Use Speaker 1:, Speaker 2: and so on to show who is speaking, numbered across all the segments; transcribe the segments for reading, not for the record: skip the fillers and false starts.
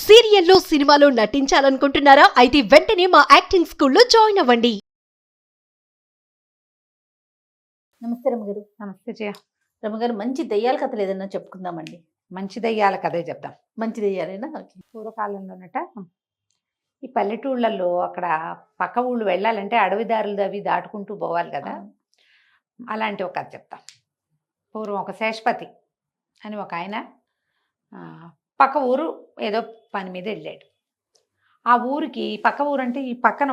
Speaker 1: సీరియల్లో సినిమాలో నటించాలనుకుంటున్నారా? అయితే వెంటనే మా యాక్టింగ్ స్కూల్లో జాయిన్ అవ్వండి.
Speaker 2: నమస్తే రమ్మగారు.
Speaker 3: నమస్తే జయ.
Speaker 2: రమ్మగారు, మంచి దెయ్యాల కథలు ఏదైనా చెప్పుకుందామండి.
Speaker 3: మంచి దెయ్యాల కథే చెప్దాం.
Speaker 2: మంచి దెయ్యాలేనా? ఓకే.
Speaker 3: పూర్వకాలంలోనట ఈ పల్లెటూళ్ళల్లో అక్కడ పక్క ఊళ్ళు వెళ్ళాలంటే అడవి దారులు అవి దాటుకుంటూ పోవాలి కదా. అలాంటి ఒక కథ చెప్తాం. పూర్వం ఒక శేషపతి అని ఒక ఆయన పక్క ఊరు ఏదో పని మీద వెళ్ళాడు. ఆ ఊరికి పక్క ఊరు అంటే ఈ పక్కన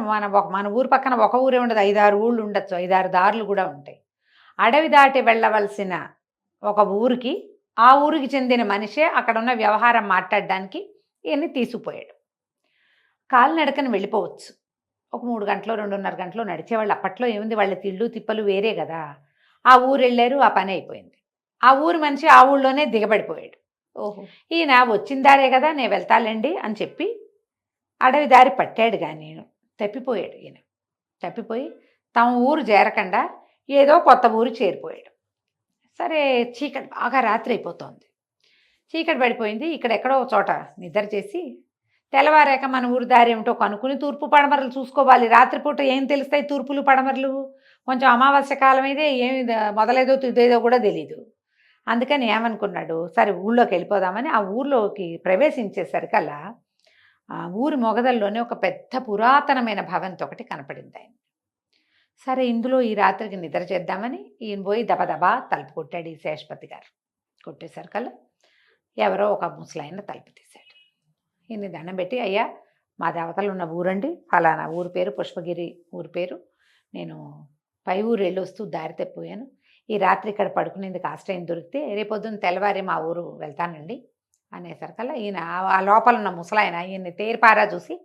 Speaker 3: మన ఊరు పక్కన ఒక ఊరే ఉండదు, 5-6 ఊళ్ళు ఉండొచ్చు, 5-6 దారులు కూడా ఉంటాయి. అడవి దాటి వెళ్ళవలసిన ఒక ఊరికి ఆ ఊరికి చెందిన మనిషే అక్కడ ఉన్న వ్యవహారం మాట్లాడడానికి ఈయన్ని తీసుకుపోయాడు. కాలినడకని వెళ్ళిపోవచ్చు. ఒక 3 గంటలో 2:30 గంటలో నడిచేవాళ్ళు. అప్పట్లో ఏముంది, వాళ్ళ తిళ్ళు తిప్పలు వేరే కదా. ఆ ఊరు వెళ్ళారు, ఆ పని అయిపోయింది. ఆ ఊరు మనిషి ఆ ఊళ్ళోనే దిగబడిపోయాడు.
Speaker 2: ఓహో.
Speaker 3: ఈయన వచ్చిన దారే కదా, నేను వెళ్తాలేండి అని చెప్పి అడవి దారి పట్టాడు. కానీ తప్పిపోయాడు. ఈయన తప్పిపోయి తమ ఊరు చేరకుండా ఏదో కొత్త ఊరు చేరిపోయాడు. సరే, చీకటి బాగా రాత్రి అయిపోతుంది. చీకటి పడిపోయింది. ఇక్కడెక్కడో చోట నిద్ర చేసి తెల్లవారాక మన ఊరు దారి ఏమిటో కనుక్కుని తూర్పు పడమరలు చూసుకోవాలి. రాత్రిపూట ఏం తెలుస్తాయి తూర్పులు పడమరలు? కొంచెం అమావాస్య కాలం అయితే ఏమి మొదలేదో తుదేదో కూడా తెలీదు. అందుకని ఏమనుకున్నాడు, సరే ఊళ్ళోకి వెళ్ళిపోదామని ఆ ఊర్లోకి ప్రవేశించేసరికల్లా ఆ ఊరి మొగదల్లోనే ఒక పెద్ద పురాతనమైన భవంతి ఒకటి కనపడింది ఆయన. సరే, ఇందులో ఈ రాత్రికి నిద్ర చేద్దామని ఈయన పోయి దబదబా తలుపు కొట్టాడు. ఈ శేషపతి గారు కొట్టేసరికల్లా ఎవరో ఒక ముసలాయన తలుపు తీశాడు. ఈయన్ని దండం పెట్టి, అయ్యా మా దేవతలు ఉన్న ఊరండి, ఫలానా ఊరి పేరు పుష్పగిరి ఊరి పేరు, నేను పై ఊరు వెళ్ళి వస్తూ దారి తప్పిపోయాను. ఈ రాత్రి ఇక్కడ పడుకునేందుకు ఆశ్రయం దొరికితే రేపొద్దున తెల్లవారి మా ఊరు వెళ్తానండి అనేసరికల్లా ఈయన ఆ లోపల ఉన్న ముసలాయన ఈయన్ని తేరిపారా చూసి,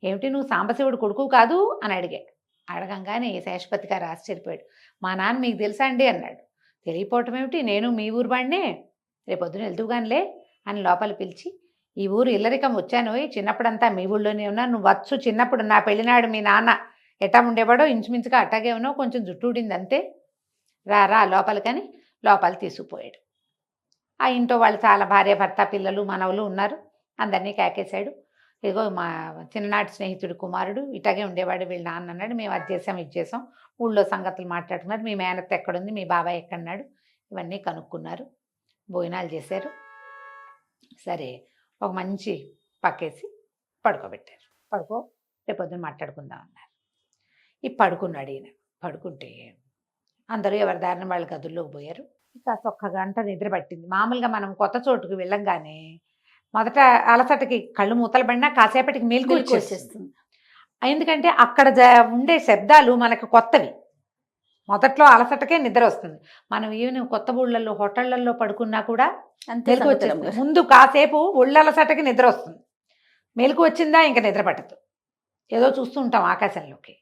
Speaker 3: ఏమిటి నువ్వు సాంబశివుడు కొడుకు కాదు అని అడిగాడు. అడగంగానే శేషపతి గారు ఆశ్చర్యపోయాడు. మా నాన్న మీకు తెలుసా అండి అన్నాడు. తెలియపోవటం ఏమిటి, నేను మీ ఊరు వాడినే, రేపొద్దున వెళ్తూగానిలే అని లోపల పిలిచి, ఈ ఊరు ఇల్లరికం వచ్చాను, చిన్నప్పుడంతా మీ ఊళ్ళోనే ఉన్నా, నువ్వు వచ్చు చిన్నప్పుడు నా పెళ్ళినాడు మీ నాన్న ఎట్టా ఉండేవాడో ఇంచుమించుగా అట్టాగే ఉన్నావు, కొంచెం జుట్టు ఊడింది అంతే, రా లోపలికని లోపల తీసుకుపోయాడు. ఆ ఇంట్లో వాళ్ళు చాలా భార్య భర్త పిల్లలు మనవలు ఉన్నారు. అందరినీ కేకేశాడు. ఇదిగో మా చిన్ననాటి స్నేహితుడు కుమారుడు ఇట్లాగే ఉండేవాడు, వీళ్ళ నాన్న అన్నాడు, మేము అది చేసాం ఇది చేసాం, ఊళ్ళో సంగతులు మాట్లాడుకున్నారు, మీ మేనత్త ఎక్కడుంది, మీ బాబాయ్ ఎక్కడున్నాడు, ఇవన్నీ కనుక్కున్నారు. భోజనాలు చేశారు. సరే, ఒక మంచి పక్కేసి పడుకోబెట్టారు. పడుకో, రేపొద్దున మాట్లాడుకుందాం అన్నారు. ఈ పడుకున్నాడు ఈయన. పడుకుంటే అందరూ ఎవరి దారిన వాళ్ళ గదుల్లోకి పోయారు. కాస్త 1 గంట నిద్ర పట్టింది. మామూలుగా మనం కొత్త చోటుకు వెళ్ళంగానే మొదట అలసటకి కళ్ళు మూతలు పడినా కాసేపటికి మేలుకు వచ్చేస్తుంది. ఎందుకంటే అక్కడ ఉండే శబ్దాలు మనకు కొత్తవి. మొదట్లో అలసటకే నిద్ర వస్తుంది. మనం ఈవెనింగ్ కొత్త ఊళ్ళల్లో హోటళ్లలో పడుకున్నా కూడా మెలకు వచ్చేస్తుంది. ముందు కాసేపు ఒళ్ళలసటకి నిద్ర వస్తుంది. మెలకు వచ్చిందా ఇంకా నిద్ర పట్టదు. ఏదో చూస్తూ ఉంటాం ఆకాశంలోకి.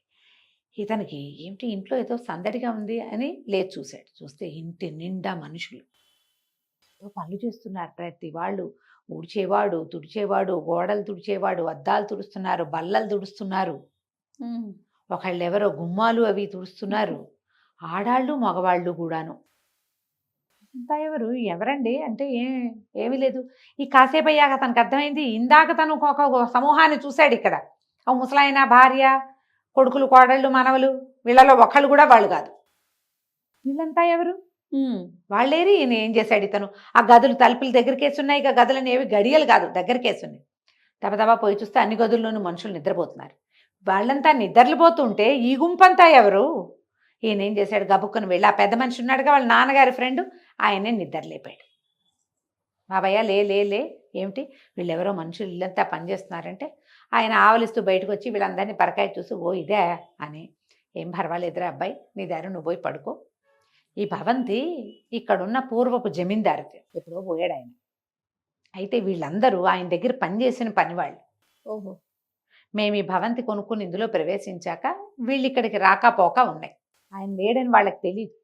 Speaker 3: ఇతనికి ఏమిటి ఇంట్లో ఏదో సందడిగా ఉంది అని లేచి చూశాడు. చూస్తే ఇంటి నిండా మనుషులు ఏదో పనులు చేస్తున్నారు. ప్రతి వాళ్ళు ఊడ్చేవాడు, తుడిచేవాడు, గోడలు తుడిచేవాడు, అద్దాలు తుడుస్తున్నారు, బల్లలు తుడుస్తున్నారు, ఒకళ్ళు ఎవరో గుమ్మాలు అవి తుడుస్తున్నారు, ఆడాళ్ళు మగవాళ్ళు కూడాను. అంతా ఎవరండి అంటే ఏమీ లేదు. ఈ కాసేపు అయ్యాక తనకు అర్థమైంది, ఇందాక తను ఒక సమూహాన్ని చూశాడు ఇక్కడ. ఆ ముసలాయన భార్య, కొడుకులు, కోడళ్ళు, మనవలు, వీళ్ళలో ఒకళ్ళు కూడా వాళ్ళు కాదు. వీళ్ళంతా ఎవరు? వాళ్ళేరి. ఈయన ఏం చేశాడు, ఇతను ఆ గదులు తలుపులు దగ్గరికేస్తున్నాయి. ఇక గదులని ఏవి గడియలు కాదు, దగ్గరికేస్తున్నాయి. దబదబా పోయి చూస్తే అన్ని గదుల్లోనూ మనుషులు నిద్రపోతున్నారు. వాళ్ళంతా నిద్రలు పోతుంటే ఈ గుంపంతా ఎవరు? ఈయన ఏం చేశాడు, గబుక్కుని వెళ్ళి ఆ పెద్ద మనిషి ఉన్నాడుగా వాళ్ళ నాన్నగారి ఫ్రెండ్, ఆయనే నిద్రలేపాడు. బాబయ్య లే లే లే, ఏమిటి వీళ్ళెవరో మనుషులు ఇల్లంతా పనిచేస్తున్నారంటే ఆయన ఆవలిస్తూ బయటకు వచ్చి వీళ్ళందరినీ పరకాయ చూసి, ఓ ఇదే అని, ఏం పర్వాలేదురా అబ్బాయి, నీ దారి నువ్వు పోయి పడుకో. ఈ భవంతి ఇక్కడున్న పూర్వపు జమీందారు ఎప్పుడో పోయాడు ఆయన. అయితే వీళ్ళందరూ ఆయన దగ్గర పనిచేసిన పనివాళ్ళు.
Speaker 2: ఓహో.
Speaker 3: మేము ఈ భవంతి కొనుక్కుని ఇందులో ప్రవేశించాక వీళ్ళు ఇక్కడికి రాకపోక ఉన్నాయి. ఆయన లేడని వాళ్ళకి తెలియదు.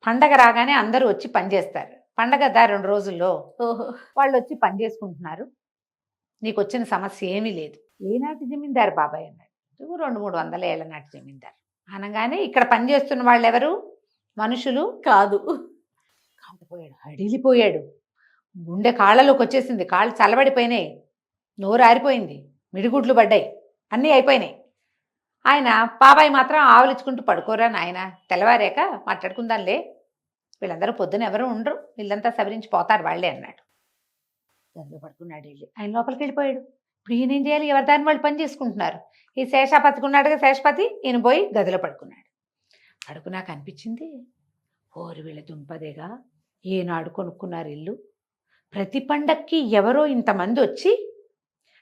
Speaker 3: పండగ రాగానే అందరూ వచ్చి పనిచేస్తారు. పండగ 2 రోజుల్లో వాళ్ళు వచ్చి పని చేసుకుంటున్నారు. నీకు వచ్చిన సమస్య ఏమీ లేదు. ఏనాటి జమీందారు బాబాయ్ అన్నాడు. 200-300 ఏళ్ల నాటి జమీందారు అనగానే ఇక్కడ పనిచేస్తున్న వాళ్ళు ఎవరు? మనుషులు
Speaker 2: కాదు.
Speaker 3: కాకపోయాడు, హడిలిపోయాడు. గుండె కాళ్ళలోకి వచ్చేసింది. కాళ్ళు చల్లబడిపోయినాయి. నోరు ఆరిపోయింది, మిడిగుడ్లు పడ్డాయి, అన్నీ అయిపోయినాయి. ఆయన బాబాయ్ మాత్రం ఆవలించుకుంటూ పడుకోరా నాయన, తెల్లవారాక మాట్లాడుకుందాంలే, వీళ్ళందరూ పొద్దున ఎవరు ఉండరు, వీళ్ళంతా సవరించి పోతారు వాళ్ళే అన్నాడు. గదిలో పడుకున్నాడు వెళ్ళి. ఆయన లోపలికి వెళ్ళిపోయాడు. ఇప్పుడు ఈయన ఏం చేయాలి? ఎవరి దాన్ని వాళ్ళు పని చేసుకుంటున్నారు. ఈ శేషాపతికి ఉన్నాడుగా శేషపతి, ఈయన పోయి గదిలో పడుకున్నాడు. పడుకున్నాక అనిపించింది, ఓరి వీళ్ళ దుంపదేగా, ఏనాడు కొనుక్కున్నారు ఇల్లు, ప్రతి పండక్కి ఎవరో ఇంతమంది వచ్చి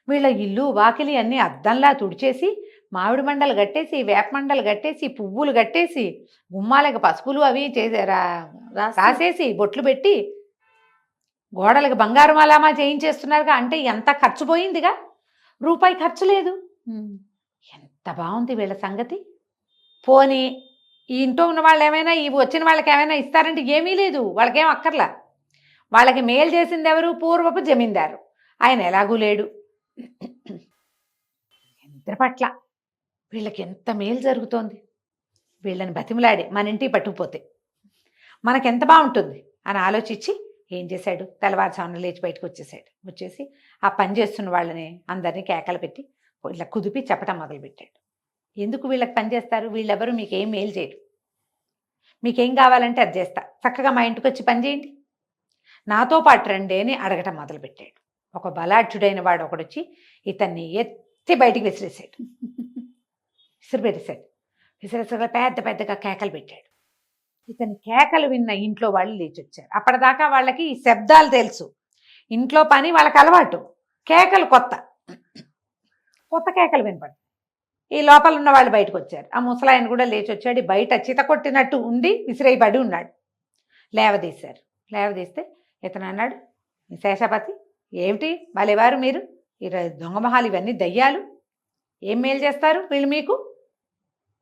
Speaker 3: వీళ్ళ ఇల్లు వాకిలి అన్నీ అద్దంలా తుడిచేసి, మామిడి మండలు కట్టేసి, వేప మండలు కట్టేసి, పువ్వులు కట్టేసి, గుమ్మాలకు పసుపులు అవి చేసారా రాసేసి బొట్లు పెట్టి గోడలకు బంగారం అలామా చేయించేస్తున్నారుగా. అంటే ఎంత ఖర్చు పోయిందిగా, రూపాయి ఖర్చు లేదు. ఎంత బాగుంది వీళ్ళ సంగతి. పోనీ ఈ ఇంట్లో ఉన్న వాళ్ళు ఏమైనా ఈ వచ్చిన వాళ్ళకి ఏమైనా ఇస్తారంటే ఏమీ లేదు, వాళ్ళకేం అక్కర్లా. వాళ్ళకి మేలు చేసింది ఎవరు? పూర్వపు జమీందారు. ఆయన ఎలాగూ లేడు. ఎంత పట్ల వీళ్ళకి ఎంత మేలు జరుగుతోంది, వీళ్ళని బతిమలాడి మన ఇంటికి పట్టుకుపోతే మనకెంత బాగుంటుంది అని ఆలోచించి ఏం చేశాడు? తెల్లవారుజామున లేచి బయటకు వచ్చేసాడు. వచ్చేసి ఆ పని చేస్తున్న వాళ్ళని అందరినీ కేకలు పెట్టి ఇలా కుదిపి చెప్పటం మొదలుపెట్టాడు. ఎందుకు వీళ్ళకి పని చేస్తారు? వీళ్ళెవరు మీకేం మేలు చేయరు, మీకేం కావాలంటే అది చేస్తా, చక్కగా మా ఇంటికి వచ్చి పని చేయండి, నాతో పాటు రండి అని అడగటం మొదలుపెట్టాడు. ఒక బలాఢ్యుడైన వాడు ఒకడొచ్చి ఇతన్ని ఎత్తి బయటికి విసిరేసాడు. విసిరిపెట్టేశాడు. విసిరేసగా పెద్ద పెద్దగా కేకలు పెట్టాడు. ఇతని కేకలు విన్న ఇంట్లో వాళ్ళు లేచి వచ్చారు. అప్పటిదాకా వాళ్ళకి ఈ శబ్దాలు తెలుసు, ఇంట్లో పని వాళ్ళకి అలవాటు, కేకలు కొత్త కేకలు వినపడు. ఈ లోపల ఉన్న వాళ్ళు బయటకు వచ్చారు. ఆ ముసలాయన కూడా లేచి వచ్చాడు. బయట చిత కొట్టినట్టు ఉండి విసిరేయబడి ఉన్నాడు. లేవదీశారు. లేవదీస్తే ఇతను అన్నాడు, శేషాపతి, ఏమిటి వాళ్ళెవారు మీరు? ఈ దొంగమహాలు ఇవన్నీ దయ్యాలు, ఏం మేలు చేస్తారు వీళ్ళు మీకు?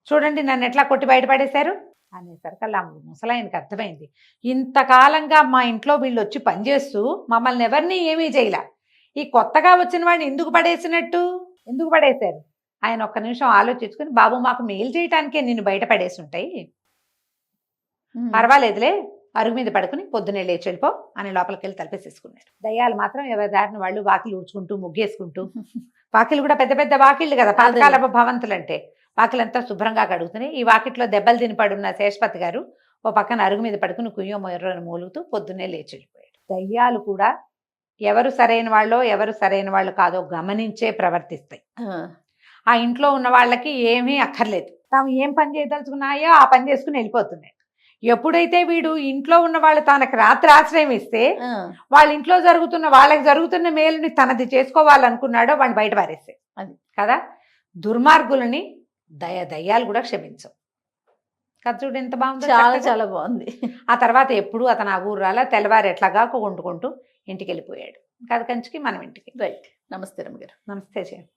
Speaker 3: చూడండి నన్ను ఎట్లా కొట్టి బయటపడేశారు అనేసరికల్లా ముసలాయనకి అర్థమైంది, ఇంతకాలంగా మా ఇంట్లో వీళ్ళు వచ్చి పనిచేస్తూ మమ్మల్ని ఎవరిని ఏమీ చేయలే, ఈ కొత్తగా వచ్చిన వాడిని ఎందుకు పడేసినట్టు, ఎందుకు పడేశారు? ఆయన ఒక్క నిమిషం ఆలోచించుకుని, బాబు మాకు మేలు చేయటానికే నిన్ను బయట పడేసి ఉంటాయి, పర్వాలేదులే, అరుగు మీద పడుకుని పొద్దున్నే లేచి వెళ్ళిపో అని లోపలికి వెళ్ళి తలపేసేసుకున్నాడు. దయ్యాలు మాత్రం ఎవరి దారిని వాళ్ళు వాకిలు ఊడ్చుకుంటూ ముగ్గేసుకుంటూ, వాకిలు కూడా పెద్ద పెద్ద వాకిళ్ళు కదా పాతకాలపు భవంతులు అంటే, వాకిలంతా శుభ్రంగా కడుగుతున్నాయి. ఈ వాకిట్లో దెబ్బలు తిని పడున్న శేషపతి గారు ఓ పక్కన అరుగు మీద పడుకుని కుయ్యో మొర్రని మూలుగుతూ పొద్దున్నే లేచి వెళ్ళిపోయాడు. దయ్యాలు కూడా ఎవరు సరైన వాళ్ళో ఎవరు సరైన వాళ్ళు కాదో గమనించే ప్రవర్తిస్తాయి. ఆ ఇంట్లో ఉన్న వాళ్ళకి ఏమీ అక్కర్లేదు, తాము ఏం పని చేయదలుచుకున్నాయో ఆ పని చేసుకుని వెళ్ళిపోతున్నాయి. ఎప్పుడైతే వీడు ఇంట్లో ఉన్న వాళ్ళు తనకు రాత్రి ఆశ్రయం ఇస్తే వాళ్ళ ఇంట్లో వాళ్ళకి జరుగుతున్న మేలుని తనది చేసుకోవాలనుకున్నాడో వాడిని బయట పారేస్తాయి. అది కదా, దుర్మార్గులని దయ్యాలు కూడా క్షమించవు కదా. చూడు ఎంత బాగుంది,
Speaker 2: చాలా చాలా బాగుంది.
Speaker 3: ఆ తర్వాత ఎప్పుడు అతను ఆ ఊరు రాలా, తెల్లవారు ఎట్లాగా వండుకుంటూ ఇంటికి వెళ్ళిపోయాడు. కథ కంచికి మనం ఇంటికి.
Speaker 2: రైట్. నమస్తే రమ్మగారు.
Speaker 3: నమస్తే చేయండి.